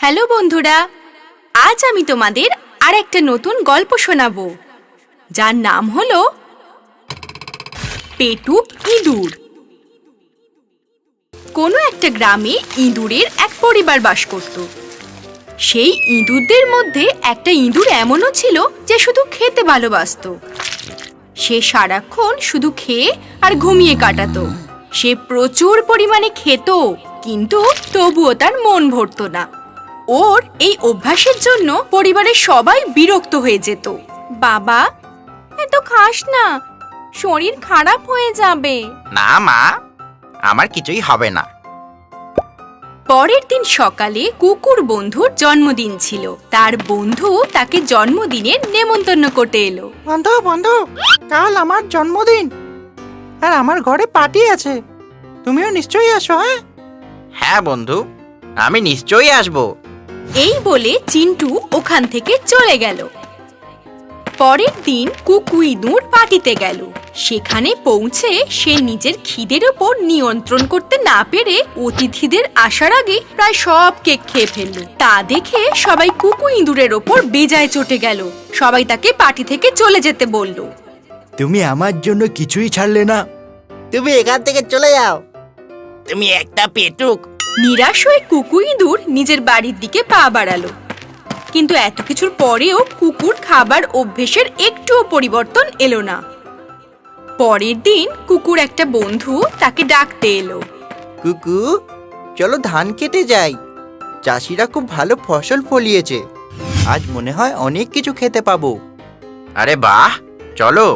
Hello বন্ধুরা, আজ আমি তোমাদের আর একটা নতুন গল্প শোনাবো, যার নাম হলো পেটুক ইঁদুর। কোনো একটা গ্রামে ইঁদুরের এক পরিবার বাস করত। সেই ইঁদুরদের মধ্যে একটা ইঁদুর এমনও ছিল যে শুধু খেতে ভালোবাসতো। সে সারাক্ষণ শুধু খেয়ে আর ঘুমিয়ে কাটাতো। সে প্রচুর পরিমাণে খেত, কিন্তু তবুও তার মন ভরতো না। ওর এই অভ্যাসের জন্য পরিবারের সবাই বিরক্ত হয়ে যেত। বাবা, এত খাস না, শরীর খারাপ হয়ে যাবে। না মা, আমার কিছুই হবে না। পরের দিন সকালে কুকুর বন্ধুর জন্মদিন ছিল। তার বন্ধু তাকে জন্মদিনের নেমন্তন্ন করতে এলো। বন্ধু বন্ধু, কাল আমার জন্মদিন আর আমার ঘরে পার্টি আছে, তুমিও নিশ্চয়ই আসো। হ্যাঁ বন্ধু, আমি নিশ্চয়ই আসব। এই বলে চিন্টু ওখান থেকে চলে গেল। পরের দিন কুকু ইঁদুর পার্টিতে গেল। সেখানে পৌঁছে সে নিজের খিদের ওপর নিয়ন্ত্রণ করতে না পেরে অতিথিদের আসার আগে প্রায় সব কেক খেয়ে ফেলল। তা দেখে সবাই কুকু ইঁদুরের ওপর বেজায় চটে গেল। সবাই তাকে পার্টি থেকে চলে যেতে বলল। তুমি আমার জন্য কিছুই ছাড়লে না। তুমি এখান থেকে চলে যাও। তুমি একটা পেটুক। নিরাশ হয়ে কুকু ইঁদুর নিজের বাড়ির দিকে পা বাড়ালো। কিন্তু এত কিছুর পরেও কুকুর খাবার অভ্যেসের একটুও পরিবর্তন এলো না। পরের দিন কুকুর একটা বন্ধু তাকে ডাকতে এলো। কুকু, চলো ধান কেটে যাই, চাষিরা খুব ভালো ফসল ফলিয়েছে, আজ মনে হয় অনেক কিছু খেতে পাবো। আরে বাহ, চলো,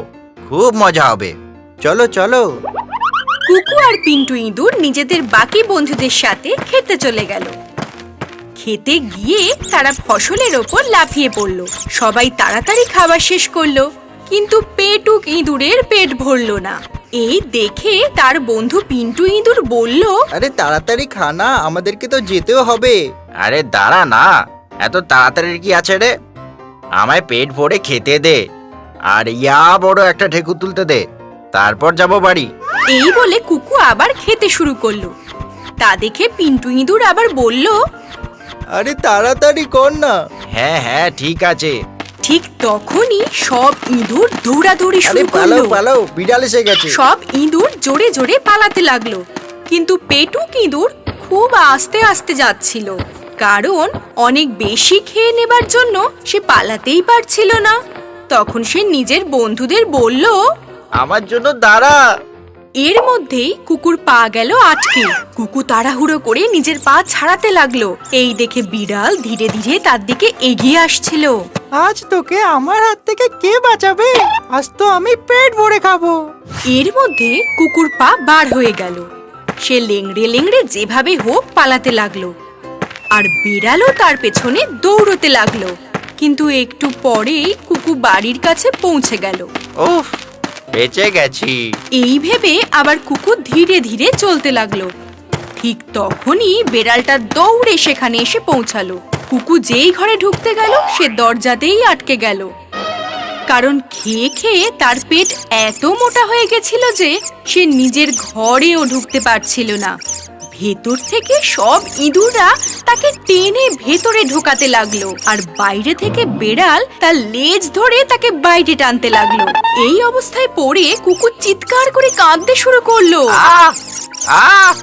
খুব মজা হবে। চলো চলো। কুকু আর পিন্টু ইঁদুর নিজেদের বাকি বন্ধুদের সাথে খেতে চলে গেল। খেতে গিয়ে তারা ফসলের ওপর লাফিয়ে পড়ল। সবাই তাড়াতাড়ি খাবার শেষ করলো, কিন্তু পেটুক ইঁদুরের পেট ভরল না। এই দেখে তার বন্ধু পিন্টু ইঁদুর বলল, আরে তাড়াতাড়ি খানা, আমাদেরকে তো যেতেও হবে। আরে দাঁড়া না, এত তাড়াতাড়ি কি আছে রে? আমায় পেট ভরে খেতে দে, আর ইয়া বড় একটা ঢেকুর তুলতে দে, তারপর যাব বাড়ি। এই বলে কুকু আবার খেতে শুরু করলো। তা দেখে পিন্টু ইঁদুর আবার বলল, আরে তাড়াতাড়ি কর না। হ্যাঁ হ্যাঁ, ঠিক আছে। ঠিক তখনই সব ইঁদুর দৌড়াদৌড়ি আরে শুরু পালাও করলো। পালাও, বিড়াল এসে গেছে। সব ইঁদুর জোরে জোরে পালাতে লাগলো, কিন্তু পেটুক ইঁদুর খুব আস্তে আস্তে যাচ্ছিল, কারণ অনেক বেশি খেয়ে নেবার জন্য সে পালাতেই পারছিল না। তখন সে নিজের বন্ধুদের বলল, আমার জন্য দাঁড়া। এর মধ্যেই কুকুর পা গেল আটকে। কুকুর তাড়াহুড়ো করে নিজের পা ছাড়াতে লাগলো। এই দেখে বিড়াল ধীরে ধীরে তার দিকে এগিয়ে আসছিল। আজ তোকে আমার হাত থেকে কে বাঁচাবে? আজ তো আমি পেট ভরে খাবো। এর মধ্যে কুকুর পা বার হয়ে গেল। সে লেংড়ে লেংড়ে যেভাবে হোক পালাতে লাগলো, আর বিড়ালও তার পেছনে দৌড়তে লাগলো। কিন্তু একটু পরেই কুকু বাড়ির কাছে পৌঁছে গেল। উফ, বেঁচে গেছি। এই ভেবে আবার কুকুর ধীরে ধীরে চলতে লাগলো। ঠিক তখনই বেড়ালটা দৌড়ে সেখানে এসে পৌঁছালো। কুকু যেই ঘরে ঢুকতে গেল সে দরজাতেই আটকে গেল, কারণ খেয়ে খেয়ে তার পেট এত মোটা হয়ে গেছিল যে সে নিজের ঘরেও ঢুকতে পারছিল না। ভেতর থেকে সব ইঁদুররা তাকে টেনে ভেতরে ঢোকাতে লাগলো, আর বাইরে থেকে বেড়াল তার লেজ ধরে তাকে বাইরে টানতে লাগলো। এই অবস্থায় পড়ে কুকুর চিৎকার করে কাঁদতে শুরু করলো। আহ আহ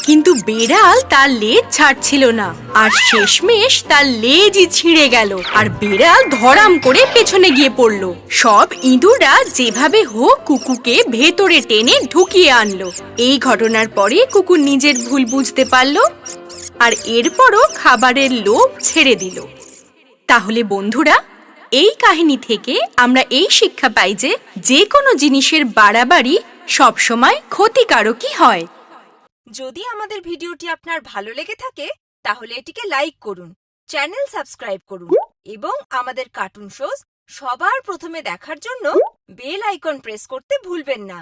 কিন্তু বেড়াল তার লেজ ছাড়ছিল না, আর শেষমেশ তার লেজই ছিঁড়ে গেল, আর বেড়াল ধরাম করে পেছনে গিয়ে পড়লো। সব ইঁদুররা যেভাবে হোক কুকুকে ভেতরে টেনে ঢুকিয়ে আনলো। এই ঘটনার পরে কুকুর নিজের ভুল বুঝতে পারলো, আর এরপরও খাবারের লোভ ছেড়ে দিল। তাহলে বন্ধুরা, এই কাহিনী থেকে আমরা এই শিক্ষা পাই যে কোনো জিনিসের বাড়াবাড়ি সবসময় ক্ষতিকারকই হয়। যদি আমাদের ভিডিওটি আপনার ভালো লেগে থাকে তাহলে এটিকে লাইক করুন, চ্যানেল সাবস্ক্রাইব করুন এবং আমাদের কার্টুন শোজ সবার প্রথমে দেখার জন্য বেল আইকন প্রেস করতে ভুলবেন না।